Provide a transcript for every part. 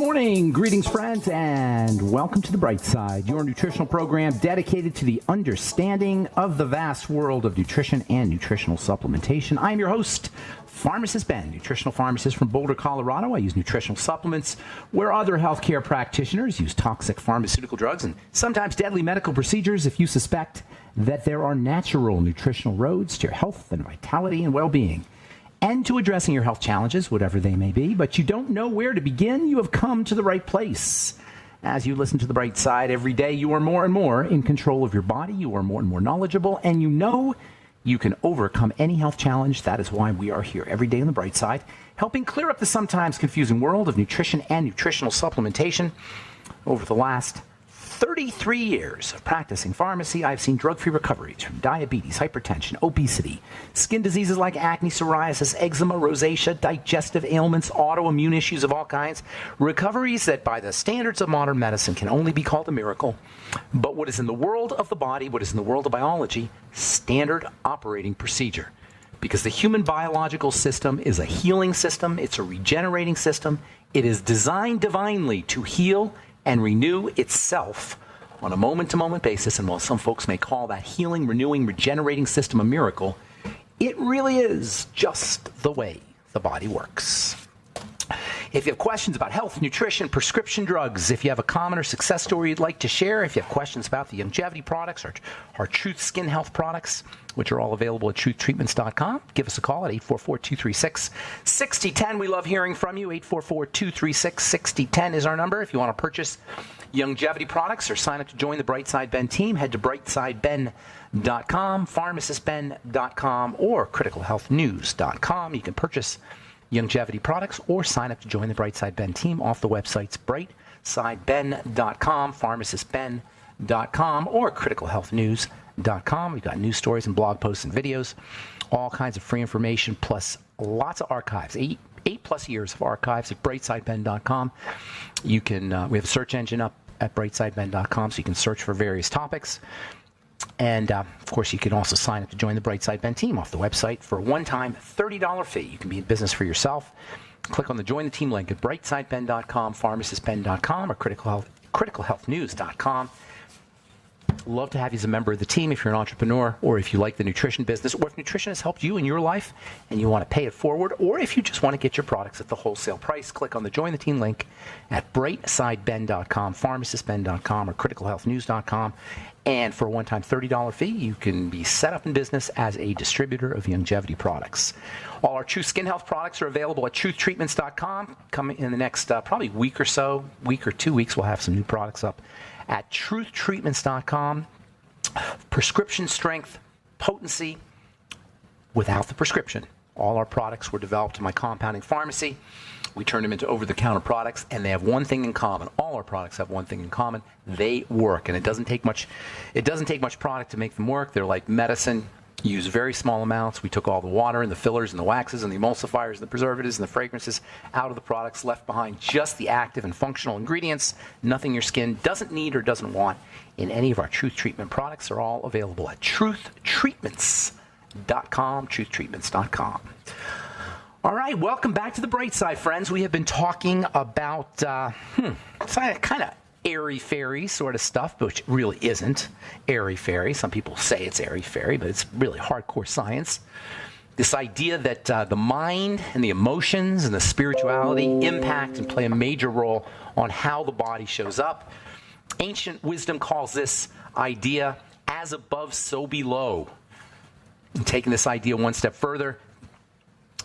morning, greetings friends, and welcome to The Bright Side, your nutritional program dedicated to the understanding of the vast world of nutrition and nutritional supplementation. I am your host, Pharmacist Ben, nutritional pharmacist from Boulder, Colorado. I use nutritional supplements where other healthcare practitioners use toxic pharmaceutical drugs and sometimes deadly medical procedures if you suspect that there are natural nutritional roads to your health and vitality and well-being, and to addressing your health challenges, whatever they may be, but you don't know where to begin, you have come to the right place. As you listen to The Bright Side every day, you are more and more in control of your body, you are more and more knowledgeable, and you know you can overcome any health challenge. That is why we are here every day on The Bright Side, helping clear up the sometimes confusing world of nutrition and nutritional supplementation. Over the last 33 years of practicing pharmacy, I've seen drug-free recoveries from diabetes, hypertension, obesity, skin diseases like acne, psoriasis, eczema, rosacea, digestive ailments, autoimmune issues of all kinds. Recoveries that by the standards of modern medicine can only be called a miracle. But what is in the world of the body, what is in the world of biology, standard operating procedure. Because the human biological system is a healing system, it's a regenerating system. It is designed divinely to heal and renew itself on a moment-to-moment basis. And while some folks may call that healing, renewing, regenerating system a miracle, it really is just the way the body works. If you have questions about health, nutrition, prescription drugs, if you have a common or success story you'd like to share, if you have questions about the longevity products or our Truth Skin Health products, which are all available at truthtreatments.com, give us a call at 844-236-6010. We love hearing from you. 844-236-6010 is our number. If you want to purchase longevity products or sign up to join the Brightside Ben team, head to brightsideben.com, pharmacistben.com, or criticalhealthnews.com. You can purchase longevity products or sign up to join the Brightside Ben team off the websites brightsideben.com, pharmacistben.com, or criticalhealthnews.com. We've got news stories and blog posts and videos, all kinds of free information, plus lots of archives, eight plus years of archives at brightsideben.com. You can we have a search engine up at brightsideben.com, so you can search for various topics. And, of course, you can also sign up to join the Brightside Ben team off the website for a one-time $30 fee. You can be in business for yourself. Click on the Join the Team link at brightsideben.com, pharmacistben.com, or criticalhealthnews.com. Love to have you as a member of the team if you're an entrepreneur, or if you like the nutrition business, or if nutrition has helped you in your life and you want to pay it forward, or if you just want to get your products at the wholesale price. Click on the Join the Team link at brightsideben.com, pharmacistben.com, or criticalhealthnews.com. And for a one-time $30 fee, you can be set up in business as a distributor of longevity products. All our Truth Skin Health products are available at truthtreatments.com. Coming in the next probably week or 2 weeks, we'll have some new products up at truthtreatments.com. Prescription strength, potency, without the prescription. All our products were developed in my compounding pharmacy. We turn them into over-the-counter products, and they have one thing in common. All our products have one thing in common. They work, and it doesn't take much product to make them work. They're like medicine. You use very small amounts. We took all the water and the fillers and the waxes and the emulsifiers and the preservatives and the fragrances out of the products, left behind just the active and functional ingredients, nothing your skin doesn't need or doesn't want in any of our Truth Treatment products. Are all available at truthtreatments.com, truthtreatments.com. All right, welcome back to The Bright Side, friends. We have been talking about kind of airy-fairy sort of stuff, which really isn't airy-fairy. Some people say it's airy-fairy, but it's really hardcore science. This idea that the mind and the emotions and the spirituality impact and play a major role on how the body shows up. Ancient wisdom calls this idea as above, so below. And taking this idea one step further,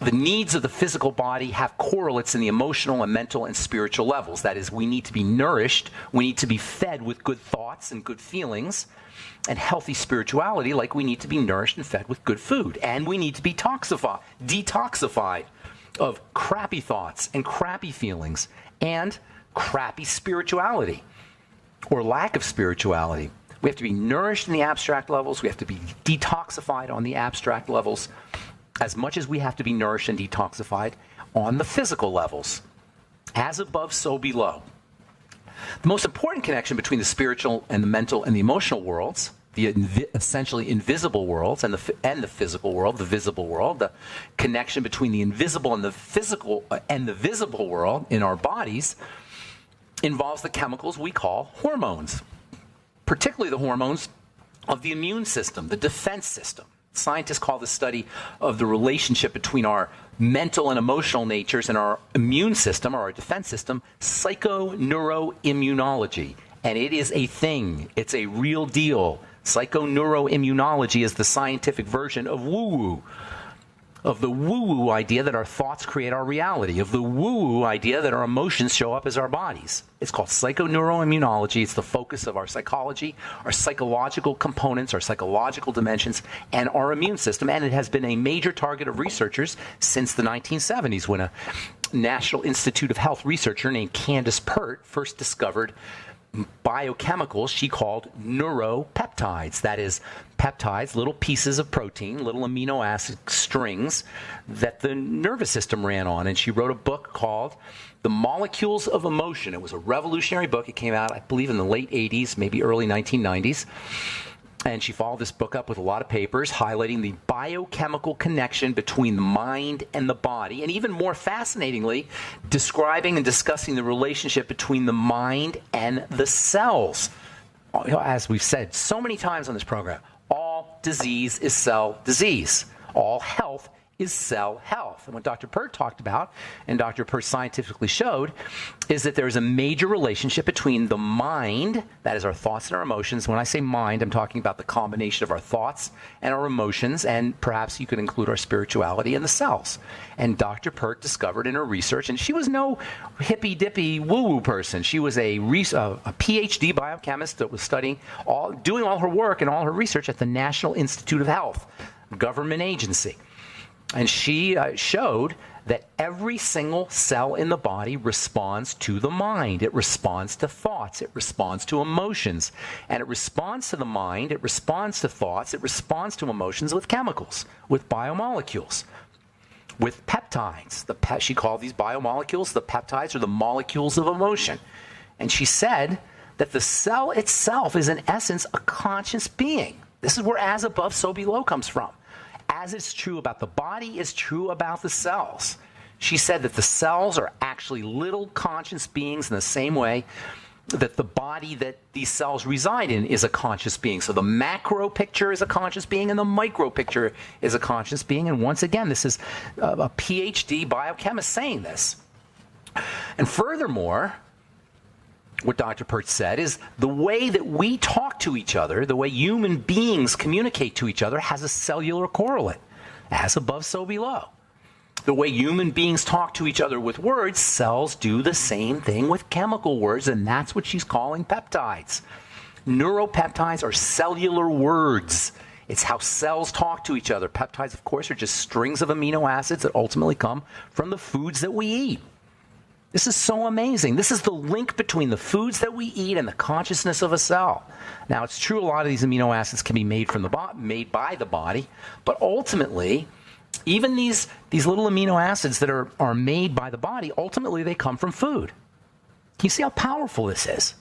the needs of the physical body have correlates in the emotional and mental and spiritual levels. That is, we need to be nourished, we need to be fed with good thoughts and good feelings and healthy spirituality, like we need to be nourished and fed with good food. And we need to be detoxified of crappy thoughts and crappy feelings and crappy spirituality or lack of spirituality. We have to be nourished in the abstract levels. We have to be detoxified on the abstract levels, as much as we have to be nourished and detoxified on the physical levels. As above, so below. The most important connection between the spiritual and the mental and the emotional worlds, the essentially invisible worlds and the physical world, the visible world, the connection between the invisible and the physical and the visible world in our bodies involves the chemicals we call hormones, particularly the hormones of the immune system, the defense system. Scientists call this study of the relationship between our mental and emotional natures and our immune system, or our defense system, psychoneuroimmunology. And it is a thing. It's a real deal. Psychoneuroimmunology is the scientific version of woo-woo, of the woo-woo idea that our thoughts create our reality, of the woo-woo idea that our emotions show up as our bodies. It's called psychoneuroimmunology. It's the focus of our psychology, our psychological components, our psychological dimensions, and our immune system. And it has been a major target of researchers since the 1970s, when a National Institute of Health researcher named Candace Pert first discovered biochemicals she called neuropeptides. That is, peptides, little pieces of protein, little amino acid strings that the nervous system ran on. And she wrote a book called The Molecules of Emotion. It was a revolutionary book. It came out, I believe, in the late 80s, maybe early 1990s. And she followed this book up with a lot of papers highlighting the biochemical connection between the mind and the body, and even more fascinatingly, describing and discussing the relationship between the mind and the cells. As we've said so many times on this program, all disease is cell disease. All health is cell health. And what Dr. Pert talked about, and Dr. Pert scientifically showed, is that there is a major relationship between the mind, that is our thoughts and our emotions. When I say mind, I'm talking about the combination of our thoughts and our emotions, and perhaps you could include our spirituality, and the cells. And Dr. Pert discovered in her research, and she was no hippy-dippy woo-woo person. She was a PhD biochemist that was doing all her work and all her research at the National Institute of Health, government agency. And she showed that every single cell in the body responds to the mind. It responds to thoughts. It responds to emotions. And it responds to the mind. It responds to thoughts. It responds to emotions with chemicals, with biomolecules, with peptides. She called these biomolecules, the peptides, or the molecules of emotion. And she said that the cell itself is, in essence, a conscious being. This is where as above, so below comes from. As is true about the body, is true about the cells. She said that the cells are actually little conscious beings in the same way that the body that these cells reside in is a conscious being. So the macro picture is a conscious being, and the micro picture is a conscious being. And once again, this is a PhD biochemist saying this. And furthermore, what Dr. Pert said is the way that we talk to each other, the way human beings communicate to each other, has a cellular correlate. As above, so below. The way human beings talk to each other with words, cells do the same thing with chemical words, and that's what she's calling peptides. Neuropeptides are cellular words. It's how cells talk to each other. Peptides, of course, are just strings of amino acids that ultimately come from the foods that we eat. This is so amazing. This is the link between the foods that we eat and the consciousness of a cell. Now, it's true a lot of these amino acids can be made by the body, but ultimately, even these little amino acids that are made by the body, ultimately they come from food. Can you see how powerful this is?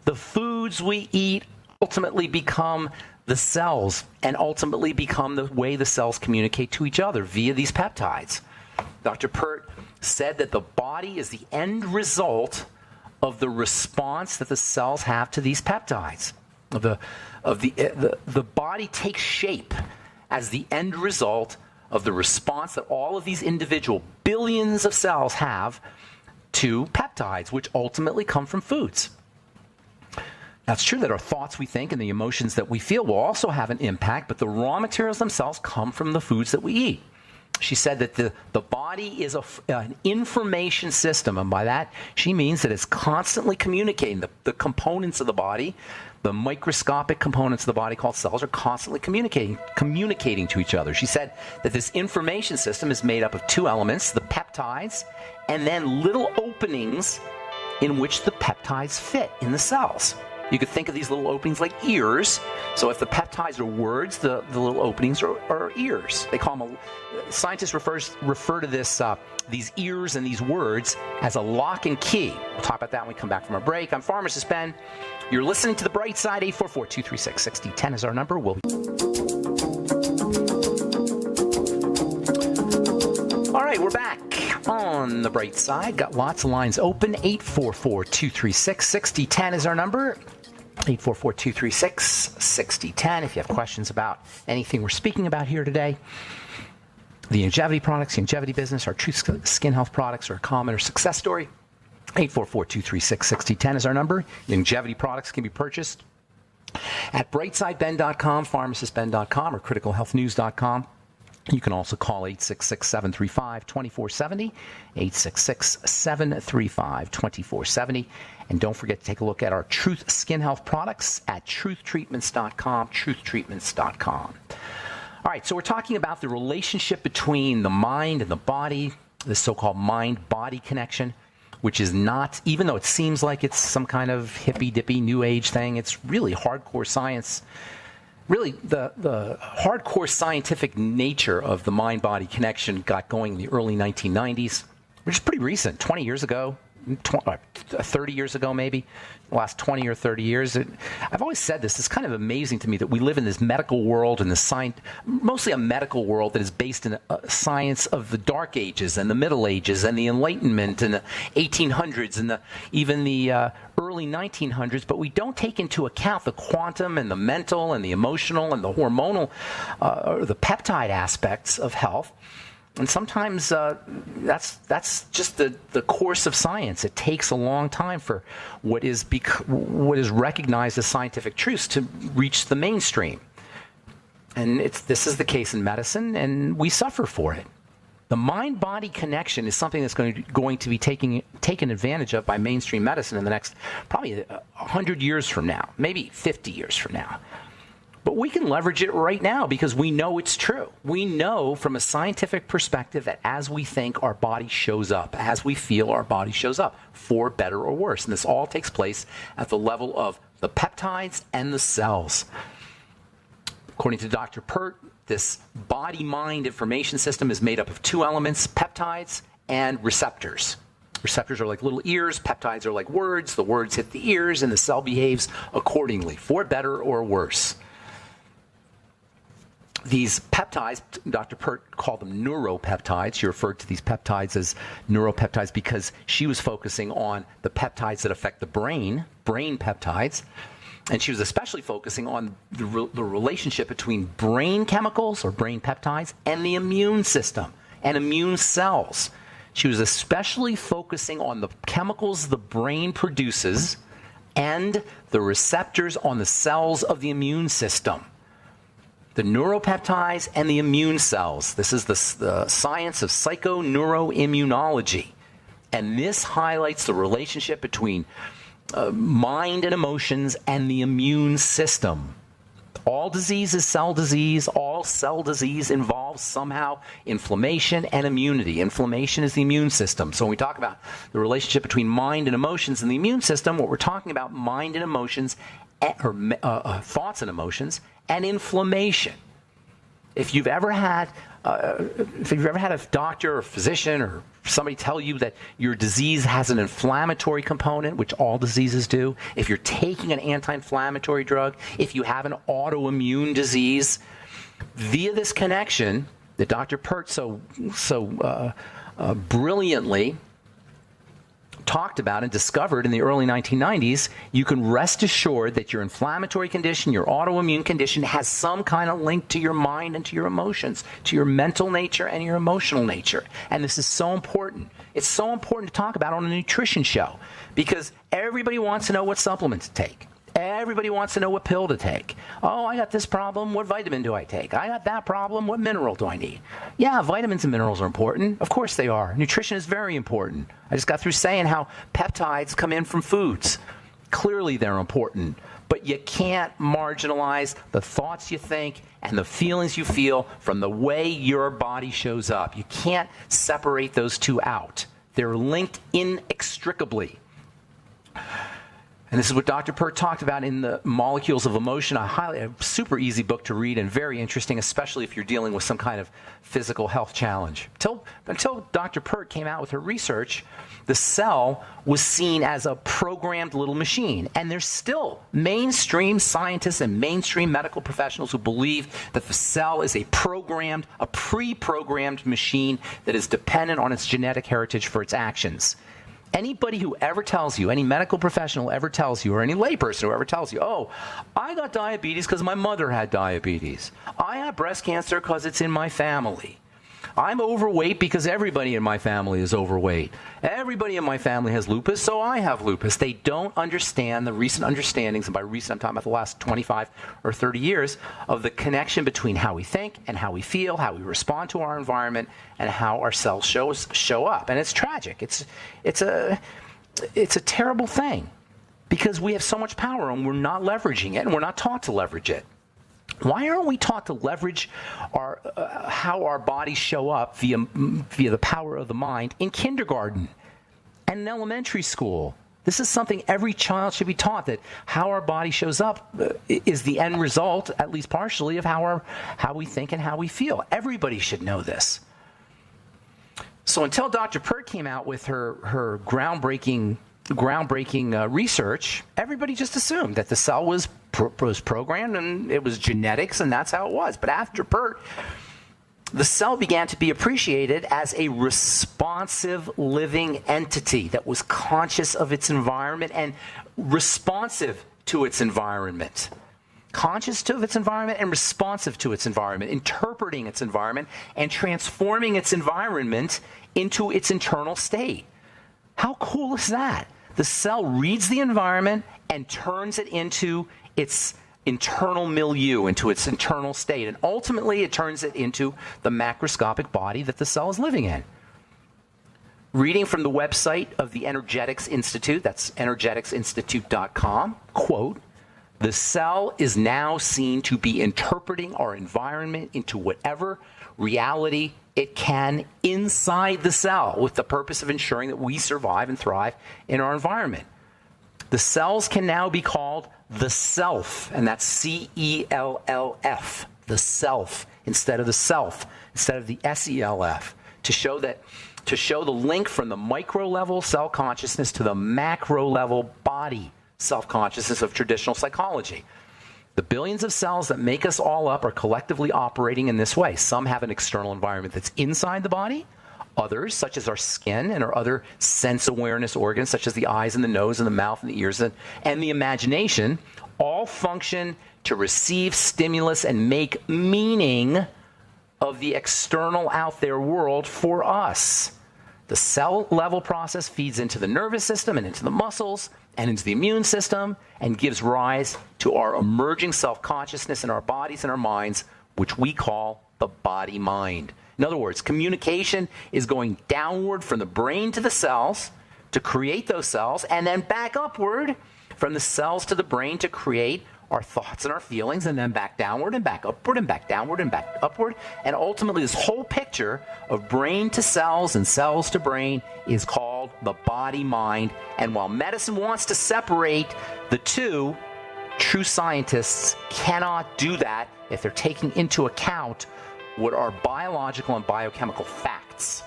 The foods we eat ultimately become the cells and ultimately become the way the cells communicate to each other via these peptides. Dr. Pert said that the body is the end result of the response that the cells have to these peptides. The body takes shape as the end result of the response that all of these individual billions of cells have to peptides, which ultimately come from foods. Now, it's true that our thoughts we think and the emotions that we feel will also have an impact, but the raw materials themselves come from the foods that we eat. She said that the body is an information system, and by that she means that it's constantly communicating. The components of the body, the microscopic components of the body called cells, are constantly communicating to each other. She said that this information system is made up of two elements, the peptides, and then little openings in which the peptides fit in the cells. You could think of these little openings like ears. So if the peptides are words, the little openings are ears. They call them, scientists refer to these ears and these words as a lock and key. We'll talk about that when we come back from our break. I'm Pharmacist Ben. You're listening to The Bright Side. 844-236-6010 is our number. All right, we're back. On the bright side, got lots of lines open. 844-236-6010 is our number. 844-236-6010 if you have questions about anything we're speaking about here today. The longevity products, the longevity business, our Truth Skin Health products, or a comment or success story. 844-236-6010 is our number. Longevity products can be purchased at brightsideben.com, pharmacistben.com, or criticalhealthnews.com. You can also call 866-735-2470, 866-735-2470. And don't forget to take a look at our Truth Skin Health products at truthtreatments.com, truthtreatments.com. All right, so we're talking about the relationship between the mind and the body, the so-called mind-body connection, which is not, even though it seems like it's some kind of hippy-dippy new age thing, it's really hardcore science. Really, the hardcore scientific nature of the mind-body connection got going in the early 1990s, which is pretty recent, 20 years ago, 30 years ago maybe, the last 20 or 30 years. I've always said this, it's kind of amazing to me that we live in this medical world, and mostly a medical world that is based in science of the Dark Ages and the Middle Ages and the Enlightenment and the 1800s and even the early 1900s, but we don't take into account the quantum and the mental and the emotional and the hormonal or the peptide aspects of health. And sometimes that's just the course of science. It takes a long time for what is recognized as scientific truths to reach the mainstream. And this is the case in medicine, and we suffer for it. The mind-body connection is something that's going to be taken advantage of by mainstream medicine in the next probably 100 years from now, maybe 50 years from now. But we can leverage it right now because we know it's true. We know from a scientific perspective that as we think, our body shows up. As we feel, our body shows up, for better or worse. And this all takes place at the level of the peptides and the cells. According to Dr. Pert, this body-mind information system is made up of two elements, peptides and receptors. Receptors are like little ears, peptides are like words. The words hit the ears and the cell behaves accordingly, for better or worse. These peptides, Dr. Pert called them neuropeptides. She referred to these peptides as neuropeptides because she was focusing on the peptides that affect the brain peptides. And she was especially focusing on the relationship between brain chemicals or brain peptides and the immune system and immune cells. She was especially focusing on the chemicals the brain produces and the receptors on the cells of the immune system. The neuropeptides and the immune cells. This is the science of psychoneuroimmunology. And this highlights the relationship between mind and emotions and the immune system. All disease is cell disease. All cell disease involves somehow inflammation and immunity. Inflammation is the immune system. So when we talk about the relationship between mind and emotions and the immune system, what we're talking about mind and emotions, or thoughts and emotions, and inflammation. If you've ever had a doctor or physician or somebody tell you that your disease has an inflammatory component, which all diseases do, if you're taking an anti-inflammatory drug, if you have an autoimmune disease, via this connection that Dr. Pert so brilliantly talked about and discovered in the early 1990s, you can rest assured that your inflammatory condition, your autoimmune condition, has some kind of link to your mind and to your emotions, to your mental nature and your emotional nature. And this is so important. It's so important to talk about on a nutrition show because everybody wants to know what supplement to take. Everybody wants to know what pill to take. Oh, I got this problem. What vitamin do I take? I got that problem. What mineral do I need? Yeah, vitamins and minerals are important. Of course they are. Nutrition is very important. I just got through saying how peptides come in from foods. Clearly they're important. But you can't marginalize the thoughts you think and the feelings you feel from the way your body shows up. You can't separate those two out. They're linked inextricably. And this is what Dr. Pert talked about in the Molecules of Emotion, a super easy book to read and very interesting, especially if you're dealing with some kind of physical health challenge. Until Dr. Pert came out with her research, the cell was seen as a programmed little machine. And there's still mainstream scientists and mainstream medical professionals who believe that the cell is a pre-programmed machine that is dependent on its genetic heritage for its actions. Anybody who ever tells you, any medical professional ever tells you, or any layperson who ever tells you, oh, I got diabetes because my mother had diabetes. I have breast cancer because it's in my family. I'm overweight because everybody in my family is overweight. Everybody in my family has lupus, so I have lupus. They don't understand the recent understandings, and by recent I'm talking about the last 25 or 30 years, of the connection between how we think and how we feel, how we respond to our environment, and how our cells show up. And it's tragic. It's a terrible thing because we have so much power and we're not leveraging it, and we're not taught to leverage it. Why aren't we taught to leverage how our bodies show up via the power of the mind in kindergarten and in elementary school? This is something every child should be taught, that how our body shows up is the end result, at least partially, of how we think and how we feel. Everybody should know this. So until Dr. Pert came out with her groundbreaking research, everybody just assumed that the cell was programmed and it was genetics and that's how it was. But after Pert, the cell began to be appreciated as a responsive living entity that was conscious of its environment and responsive to its environment. Conscious of its environment and responsive to its environment, interpreting its environment and transforming its environment into its internal state. How cool is that? The cell reads the environment and turns it into its internal milieu, into its internal state. And ultimately, it turns it into the macroscopic body that the cell is living in. Reading from the website of the Energetics Institute, that's energeticsinstitute.com, quote, "The cell is now seen to be interpreting our environment into whatever reality it can inside the cell, with the purpose of ensuring that we survive and thrive in our environment. The cells can now be called the self," and that's C-E-L-L-F, the self, instead of the self, instead of the S-E-L-F, to show the link from the micro level cell consciousness to the macro level body self-consciousness of traditional psychology. The billions of cells that make us all up are collectively operating in this way. Some have an external environment that's inside the body. Others, such as our skin and our other sense awareness organs, such as the eyes and the nose and the mouth and the ears and the imagination, all function to receive stimulus and make meaning of the external out there world for us. The cell level process feeds into the nervous system and into the muscles and into the immune system and gives rise to our emerging self-consciousness in our bodies and our minds, which we call the body-mind. In other words, communication is going downward from the brain to the cells to create those cells, and then back upward from the cells to the brain to create our thoughts and our feelings, and then back downward and back upward and back downward and back upward. And ultimately, this whole picture of brain to cells and cells to brain is called the body-mind. And while medicine wants to separate the two, true scientists cannot do that if they're taking into account what are biological and biochemical facts.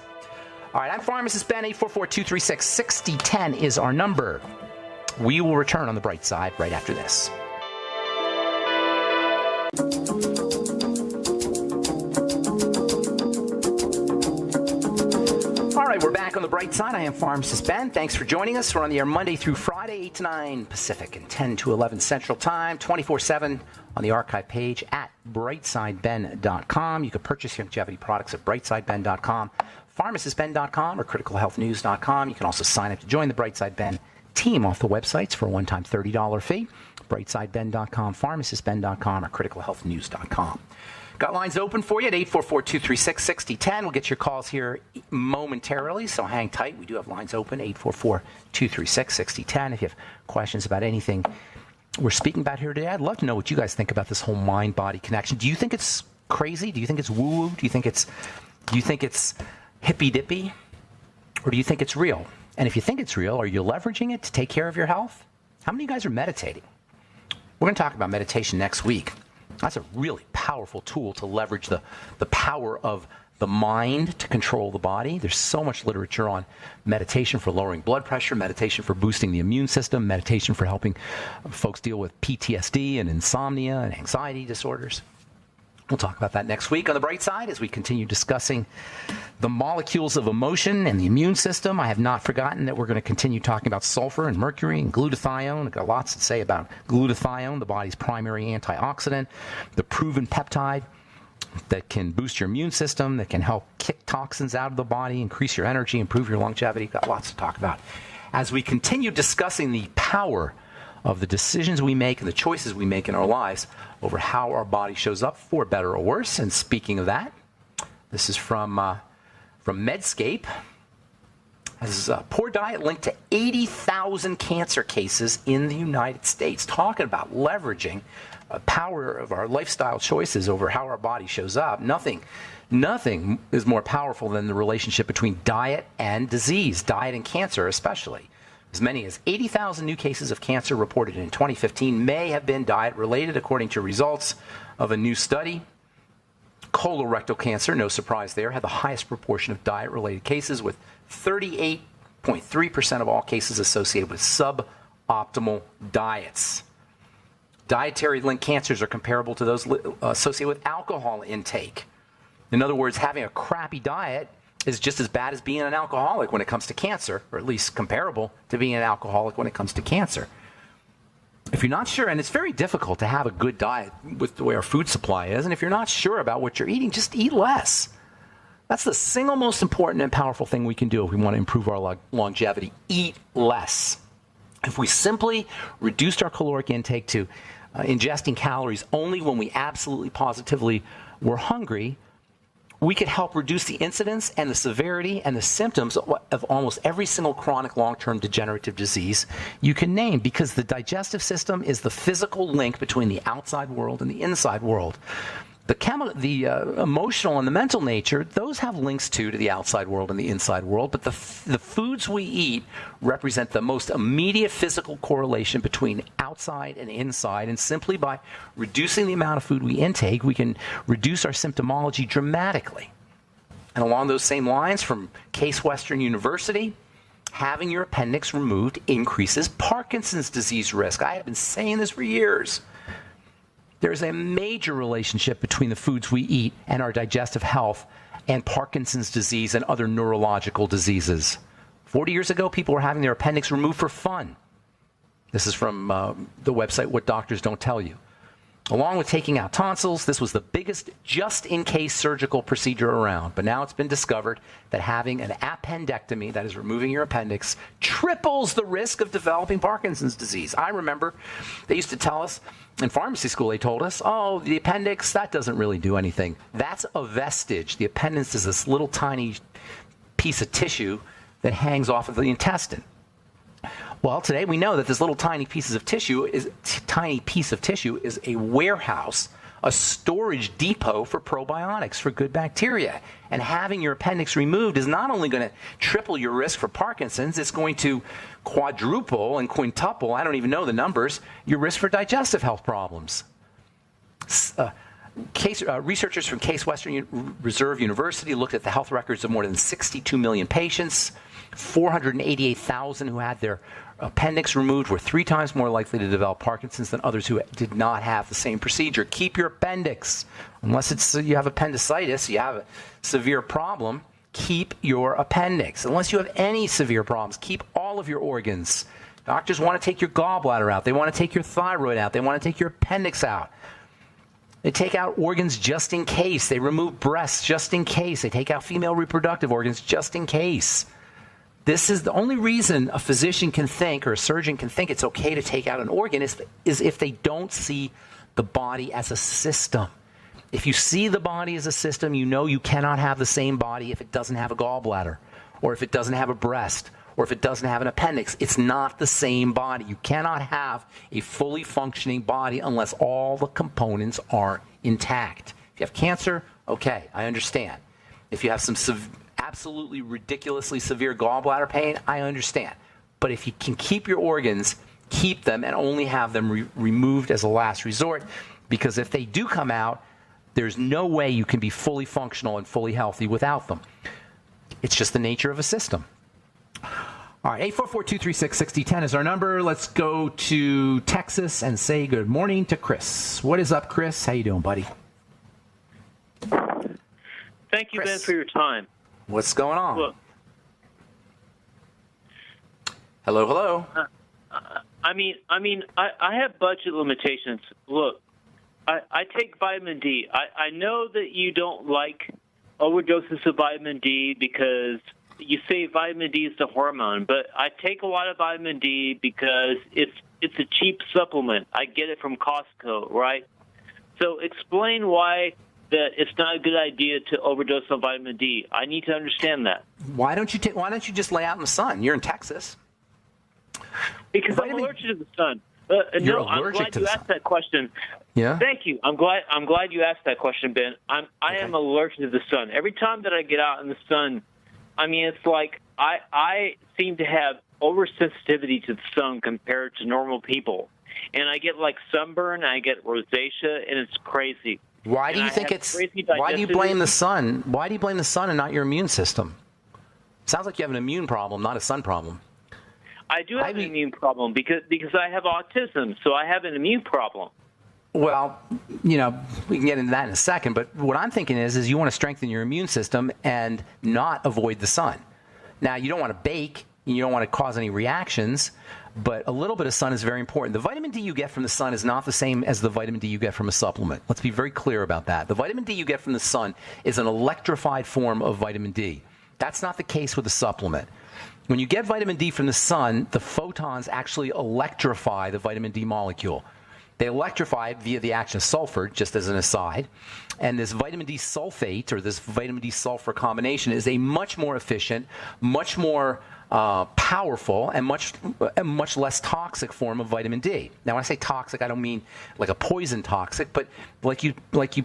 All right, I'm Pharmacist Ben. 844-236-6010 is our number. We will return on the bright side right after this. All right, we're back on the bright side. I am Pharmacist Ben. Thanks for joining us. We're on the air Monday through Friday, 8 to 9 Pacific and 10 to 11 Central Time, 24/7 on the archive page at brightsideben.com. You can purchase your longevity products at brightsideben.com, pharmacistben.com, or criticalhealthnews.com. You can also sign up to join the Brightside Ben team off the websites for a one-time $30 fee. brightsideben.com, pharmacistben.com, or criticalhealthnews.com. Got lines open for you at 844-236-6010. We'll get your calls here momentarily, so hang tight. We do have lines open, 844-236-6010. If you have questions about anything we're speaking about here today, I'd love to know what you guys think about this whole mind-body connection. Do you think it's crazy? Do you think it's woo-woo? Do you think it's hippy-dippy? Or do you think it's real? And if you think it's real, are you leveraging it to take care of your health? How many of you guys are meditating? We're going to talk about meditation next week. That's a really powerful tool to leverage the power of the mind to control the body. There's so much literature on meditation for lowering blood pressure, meditation for boosting the immune system, meditation for helping folks deal with PTSD and insomnia and anxiety disorders. We'll talk about that next week on the bright side as we continue discussing the molecules of emotion and the immune system. I have not forgotten that we're going to continue talking about sulfur and mercury and glutathione. I've got lots to say about glutathione, the body's primary antioxidant, the proven peptide that can boost your immune system, that can help kick toxins out of the body, increase your energy, improve your longevity. Got lots to talk about. As we continue discussing the power of the decisions we make and the choices we make in our lives over how our body shows up, for better or worse. And speaking of that, this is from Medscape. Has a poor diet linked to 80,000 cancer cases in the United States. Talking about leveraging power of our lifestyle choices over how our body shows up. Nothing is more powerful than the relationship between diet and disease, diet and cancer especially. As many as 80,000 new cases of cancer reported in 2015 may have been diet-related, according to results of a new study. Colorectal cancer, no surprise there, had the highest proportion of diet-related cases, with 38.3% of all cases associated with suboptimal diets. Dietary-linked cancers are comparable to those associated with alcohol intake. In other words, having a crappy diet is just as bad as being an alcoholic when it comes to cancer, or at least comparable to being an alcoholic when it comes to cancer. If you're not sure, and it's very difficult to have a good diet with the way our food supply is, and if you're not sure about what you're eating, just eat less. That's the single most important and powerful thing we can do if we want to improve our longevity. Eat less. If we simply reduced our caloric intake to ingesting calories only when we absolutely positively were hungry, we could help reduce the incidence and the severity and the symptoms of almost every single chronic long-term degenerative disease you can name, because the digestive system is the physical link between the outside world and the inside world. The emotional and the mental nature, those have links to the outside world and the inside world, but the foods we eat represent the most immediate physical correlation between outside and inside, and simply by reducing the amount of food we intake, we can reduce our symptomology dramatically. And along those same lines, from Case Western University, having your appendix removed increases Parkinson's disease risk. I have been saying this for years. There's a major relationship between the foods we eat and our digestive health and Parkinson's disease and other neurological diseases. 40 years ago, people were having their appendix removed for fun. This is from the website What Doctors Don't Tell You. Along with taking out tonsils, this was the biggest just-in-case surgical procedure around. But now it's been discovered that having an appendectomy, that is removing your appendix, triples the risk of developing Parkinson's disease. I remember they used to tell us, in pharmacy school they told us, oh, the appendix, that doesn't really do anything. That's a vestige. The appendix is this little tiny piece of tissue that hangs off of the intestine. Well, today we know that this little tiny piece of tissue is a warehouse, a storage depot for probiotics, for good bacteria. And having your appendix removed is not only going to triple your risk for Parkinson's, it's going to quadruple and quintuple, I don't even know the numbers, your risk for digestive health problems. Researchers from Case Western Reserve University looked at the health records of more than 62 million patients. 488,000 who had their appendix removed were 3 times more likely to develop Parkinson's than others who did not have the same procedure. Keep your appendix. Unless you have appendicitis, you have a severe problem, keep your appendix. Unless you have any severe problems, keep all of your organs. Doctors want to take your gallbladder out. They want to take your thyroid out. They want to take your appendix out. They take out organs just in case. They remove breasts just in case. They take out female reproductive organs just in case. This is the only reason a physician can think, or a surgeon can think, it's okay to take out an organ is if they don't see the body as a system. If you see the body as a system, you know you cannot have the same body if it doesn't have a gallbladder, or if it doesn't have a breast, or if it doesn't have an appendix. It's not the same body. You cannot have a fully functioning body unless all the components are intact. If you have cancer, okay, I understand. If you have some absolutely ridiculously severe gallbladder pain, I understand. But if you can keep your organs, keep them and only have them removed as a last resort, because if they do come out, there's no way you can be fully functional and fully healthy without them. It's just the nature of a system. All right, 844-236-6010 is our number. Let's go to Texas and say good morning to Chris. What is up, Chris? How you doing, buddy? Thank you, Chris. Ben, for your time. What's going on? Look, Hello. I have budget limitations. Look, I take vitamin D. I know that you don't like overdoses of vitamin D because you say vitamin D is the hormone, but I take a lot of vitamin D because it's a cheap supplement. I get it from Costco, right? So explain why that it's not a good idea to overdose on vitamin D. I need to understand that. Why don't you just lay out in the sun? You're in Texas. Because I'm allergic to the sun. No, I'm glad you asked that question. Yeah. Thank you. I'm glad you asked that question, Ben. I am allergic to the sun. Every time that I get out in the sun, it's like I seem to have oversensitivity to the sun compared to normal people, and I get like sunburn, I get rosacea, and it's crazy. Why do you think it's? Why do you blame the sun? Why do you blame the sun and not your immune system? Sounds like you have an immune problem, not a sun problem. I do have an immune problem because I have autism, so I have an immune problem. Well, we can get into that in a second, but what I'm thinking is you want to strengthen your immune system and not avoid the sun. Now, you don't want to bake, you don't want to cause any reactions, but a little bit of sun is very important. The vitamin D you get from the sun is not the same as the vitamin D you get from a supplement. Let's be very clear about that. The vitamin D you get from the sun is an electrified form of vitamin D. That's not the case with a supplement. When you get vitamin D from the sun, the photons actually electrify the vitamin D molecule. They electrify it via the action of sulfur, just as an aside. And this vitamin D sulfate, or this vitamin D sulfur combination, is a much more efficient, much more powerful, and much less toxic form of vitamin D. Now, when I say toxic, I don't mean like a poison toxic, but like you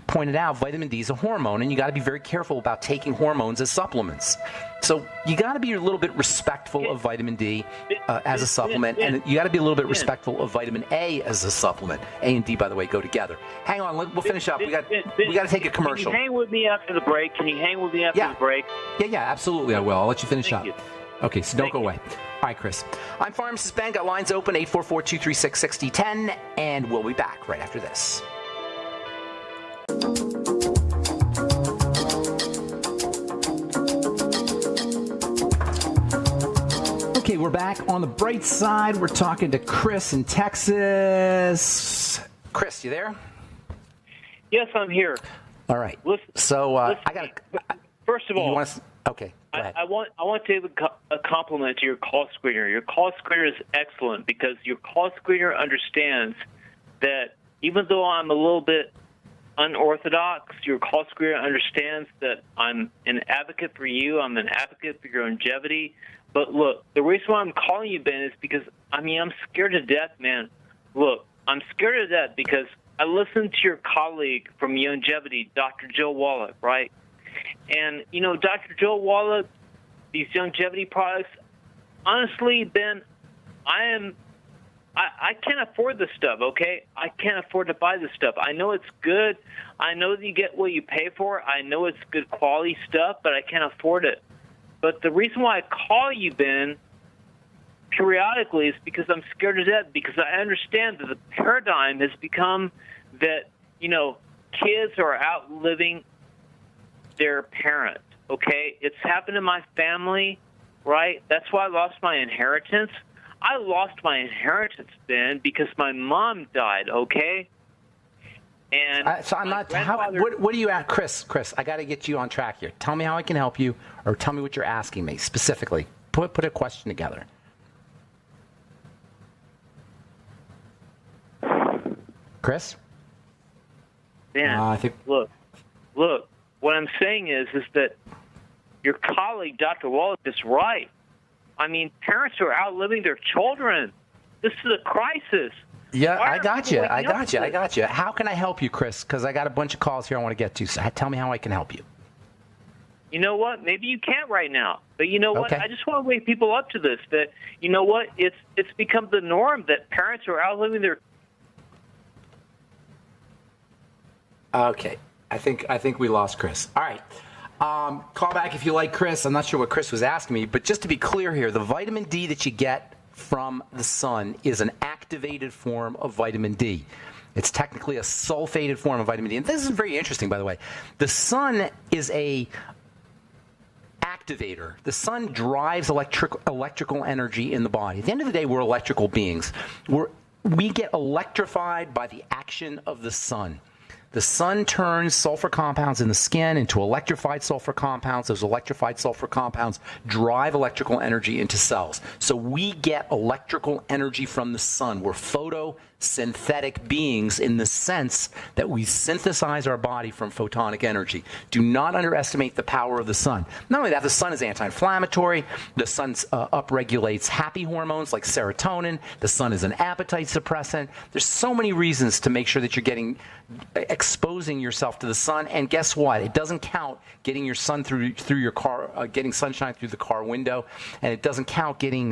pointed out, vitamin D is a hormone, and you got to be very careful about taking hormones as supplements. So you got to be a little bit respectful of vitamin D as a supplement, and you got to be a little bit respectful of vitamin A as a supplement. A and D, by the way, go together. Hang on, we'll finish up. We got to take a commercial. Can you hang with me after the break? The break? Yeah, absolutely. I will. I'll let you finish up. Thank you. Okay, so don't go away. All right, Chris. I'm Pharmacist Ben. Got lines open, 844-236-6010, and we'll be back right after this. Okay, we're back on the bright side. We're talking to Chris in Texas. Chris, you there? Yes, I'm here. All right. Listen, I got to. First of all, okay. Go ahead. I want to give a compliment to your call screener. Your call screener is excellent because your call screener understands that even though I'm a little bit unorthodox, your call screener understands that I'm an advocate for you. I'm an advocate for your longevity. But look, the reason why I'm calling you, Ben, is because, I'm scared to death, man. Look, I'm scared to death because I listened to your colleague from Longevity, Dr. Joe Wallach, right? And, Dr. Joe Wallach, these longevity products, honestly, Ben, I can't afford this stuff, okay? I can't afford to buy this stuff. I know it's good. I know that you get what you pay for. I know it's good quality stuff, but I can't afford it. But the reason why I call you, Ben, periodically is because I'm scared to death, because I understand that the paradigm has become that, kids are outliving their parents, okay? It's happened in my family, right? That's why I lost my inheritance. I lost my inheritance, Ben, because my mom died, okay? And so I'm not. What are you at, Chris? Chris, I got to get you on track here. Tell me how I can help you, or tell me what you're asking me specifically. Put a question together. Chris? Ben, I think. Look. What I'm saying is that your colleague, Dr. Wallach, is right. Parents are outliving their children. This is a crisis. Yeah, I got you. How can I help you, Chris? Because I got a bunch of calls here I want to get to. So tell me how I can help you. you know what? Maybe you can't right now. But you know what? Okay. I just want to wake people up to this, that, you know what? It's become the norm that parents are outliving their... Okay. I think we lost Chris. All right. Call back if you like Chris. I'm not sure what Chris was asking me, but just to be clear here, the vitamin D that you get from the sun is an activated form of vitamin D. It's technically a sulfated form of vitamin D. And this is very interesting, by the way. The sun is a activator. The sun drives electrical energy in the body. At the end of the day, we're electrical beings. We get electrified by the action of the sun. The sun turns sulfur compounds in the skin into electrified sulfur compounds. Those electrified sulfur compounds drive electrical energy into cells. So we get electrical energy from the sun. We're photosynthetic beings in the sense that we synthesize our body from photonic energy. Do not underestimate the power of the sun. Not only that, the sun is anti-inflammatory. The sun upregulates happy hormones like serotonin. The sun is an appetite suppressant. There's so many reasons to make sure that you're exposing yourself to the sun. And guess what? It doesn't count getting your sun through your car, getting sunshine through the car window, and it doesn't count getting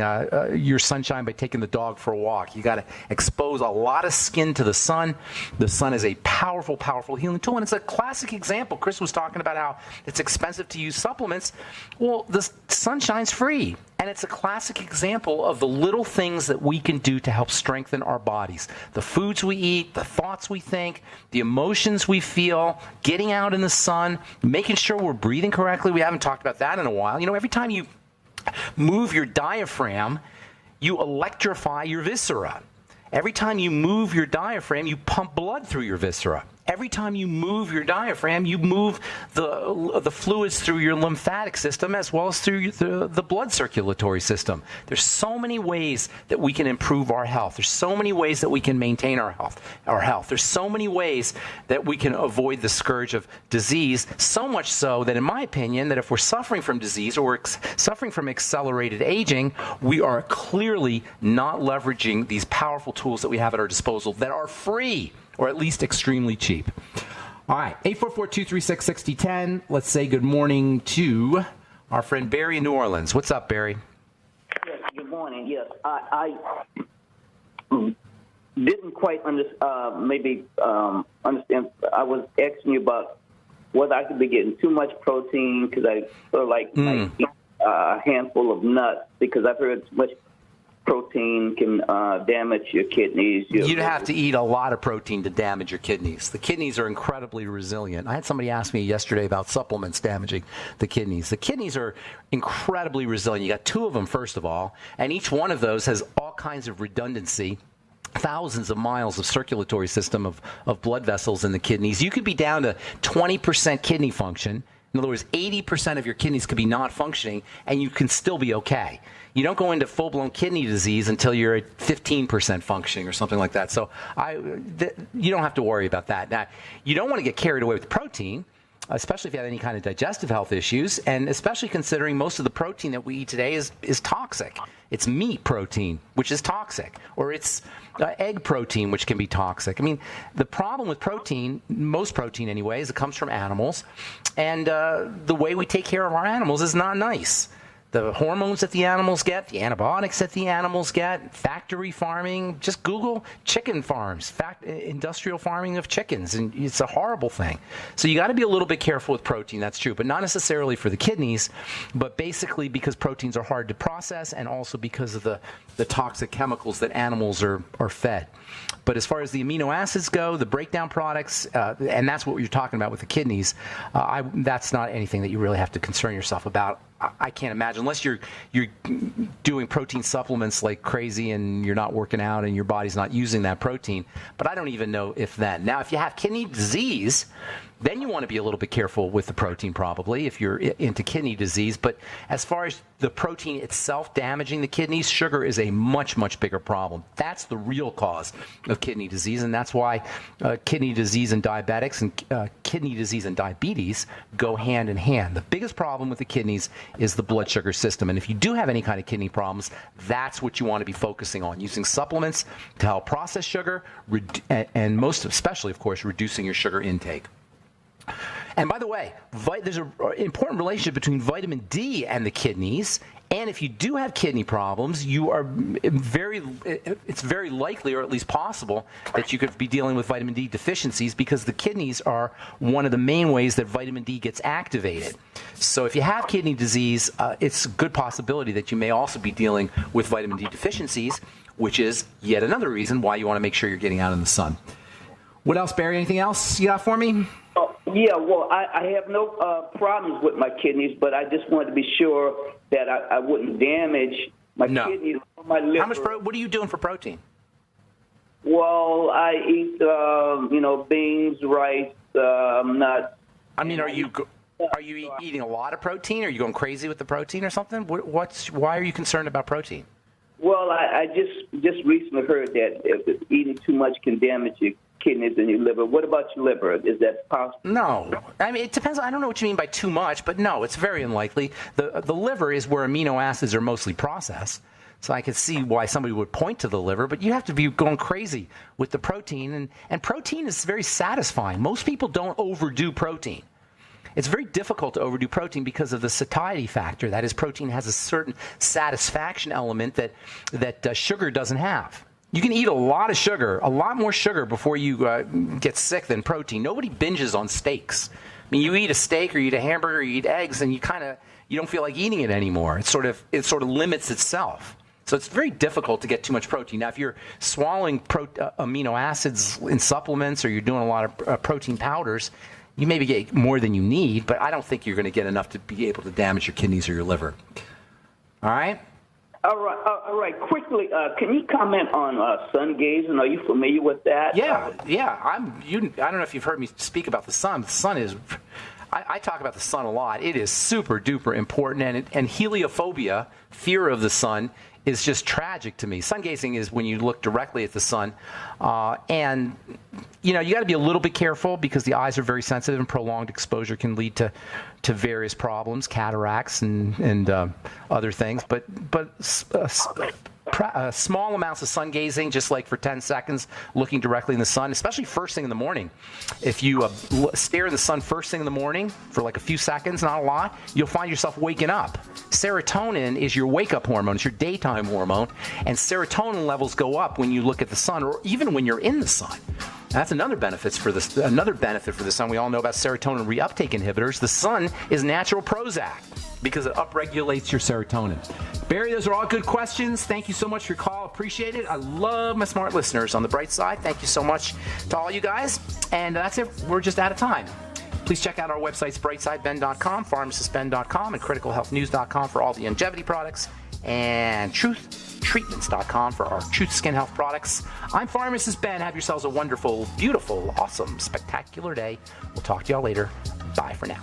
your sunshine by taking the dog for a walk. You got to expose a lot of skin to the sun. The sun is a powerful, powerful healing tool, and it's a classic example. Chris was talking about how it's expensive to use supplements. Well, the sunshine's free, and it's a classic example of the little things that we can do to help strengthen our bodies. The foods we eat, the thoughts we think, the emotions we feel, getting out in the sun, making sure we're breathing correctly. We haven't talked about that in a while. You know, every time you move your diaphragm, you electrify your viscera. Every time you move your diaphragm, you pump blood through your viscera. Every time you move your diaphragm, you move the fluids through your lymphatic system as well as through the blood circulatory system. There's so many ways that we can improve our health. There's so many ways that we can maintain our health. There's so many ways that we can avoid the scourge of disease, so much so that, in my opinion, that if we're suffering from disease or we're suffering from accelerated aging, we are clearly not leveraging these powerful tools that we have at our disposal that are free, or at least extremely cheap. All right, 844-236-6010. Let's say good morning to our friend Barry in New Orleans. What's up, Barry? Yes, good morning. Yes, I didn't quite understand. Understand. I was asking you about whether I could be getting too much protein because I sort of like eat a handful of nuts because I've heard too much protein can damage your kidneys. You'd have to eat a lot of protein to damage your kidneys. The kidneys are incredibly resilient. I had somebody ask me yesterday about supplements damaging the kidneys. The kidneys are incredibly resilient. You got two of them, first of all, and each one of those has all kinds of redundancy. Thousands of miles of circulatory system of blood vessels in the kidneys. You could be down to 20% kidney function. In other words, 80% of your kidneys could be not functioning, and you can still be okay. You don't go into full-blown kidney disease until you're at 15% functioning or something like that. So you don't have to worry about that. Now, you don't want to get carried away with protein, especially if you have any kind of digestive health issues, and especially considering most of the protein that we eat today is toxic. It's meat protein, which is toxic, or it's egg protein, which can be toxic. I mean, the problem with protein, most protein anyway, is it comes from animals, and the way we take care of our animals is not nice. The hormones that the animals get, the antibiotics that the animals get, factory farming, just Google chicken farms, industrial farming of chickens, and it's a horrible thing. So you got to be a little bit careful with protein, that's true, but not necessarily for the kidneys, but basically because proteins are hard to process and also because of the toxic chemicals that animals are fed. But as far as the amino acids go, the breakdown products, and that's what you're talking about with the kidneys, that's not anything that you really have to concern yourself about. I can't imagine, unless you're doing protein supplements like crazy and you're not working out and your body's not using that protein. But I don't even know if then. Now, if you have kidney disease, then you want to be a little bit careful with the protein probably if you're into kidney disease. But as far as the protein itself damaging the kidneys, sugar is a much, much bigger problem. That's the real cause of kidney disease, and that's why kidney disease and diabetics and kidney disease and diabetes go hand in hand. The biggest problem with the kidneys is the blood sugar system, and if you do have any kind of kidney problems, that's what you want to be focusing on, using supplements to help process sugar, and most especially, of course, reducing your sugar intake. And by the way, there's an important relationship between vitamin D and the kidneys. And if you do have kidney problems, it's very likely, or at least possible, that you could be dealing with vitamin D deficiencies, because the kidneys are one of the main ways that vitamin D gets activated. So if you have kidney disease, it's a good possibility that you may also be dealing with vitamin D deficiencies, which is yet another reason why you want to make sure you're getting out in the sun. What else, Barry? Anything else you got for me? Yeah, well, I have no problems with my kidneys, but I just wanted to be sure that I wouldn't damage my kidneys or my liver. How much what are you doing for protein? Well, I eat, beans, rice, nuts. I mean, are you eating a lot of protein? Are you going crazy with the protein or something? Why are you concerned about protein? Well, I just recently heard that eating too much can damage your kidneys and your liver. What about your liver? Is that possible? No. I mean, it depends. I don't know what you mean by too much, but no, it's very unlikely. The liver is where amino acids are mostly processed. So I could see why somebody would point to the liver, but you have to be going crazy with the protein. And protein is very satisfying. Most people don't overdo protein. It's very difficult to overdo protein because of the satiety factor. That is, protein has a certain satisfaction element that sugar doesn't have. You can eat a lot of sugar, a lot more sugar before you get sick than protein. Nobody binges on steaks. I mean, you eat a steak or you eat a hamburger or you eat eggs, and you don't feel like eating it anymore. It sort of limits itself. So it's very difficult to get too much protein. Now, if you're swallowing amino acids in supplements, or you're doing a lot of protein powders, you maybe get more than you need, but I don't think you're going to get enough to be able to damage your kidneys or your liver. All right? All right. Quickly, can you comment on sun gazing? Are you familiar with that? Yeah. I don't know if you've heard me speak about the sun. The sun is... I talk about the sun a lot. It is super duper important, and heliophobia, fear of the sun, is just tragic to me. Sun gazing is when you look directly at the sun, and you got to be a little bit careful because the eyes are very sensitive, and prolonged exposure can lead to various problems, cataracts and other things. But small amounts of sun gazing, just like for 10 seconds, looking directly in the sun, especially first thing in the morning. If you stare in the sun first thing in the morning for like a few seconds, not a lot, you'll find yourself waking up. Serotonin is your wake-up hormone. It's your daytime hormone. And serotonin levels go up when you look at the sun, or even when you're in the sun. That's another benefit for the sun. We all know about serotonin reuptake inhibitors. The sun is natural Prozac because it upregulates your serotonin. Barry, those are all good questions. Thank you so much for your call. Appreciate it. I love my smart listeners. On the bright side, thank you so much to all you guys. And that's it. We're just out of time. Please check out our websites, brightsideben.com, pharmacistben.com, and criticalhealthnews.com for all the longevity products, and truthtreatments.com for our Truth Skin Health products. I'm Pharmacist Ben. Have yourselves a wonderful, beautiful, awesome, spectacular day. We'll talk to y'all later. Bye for now.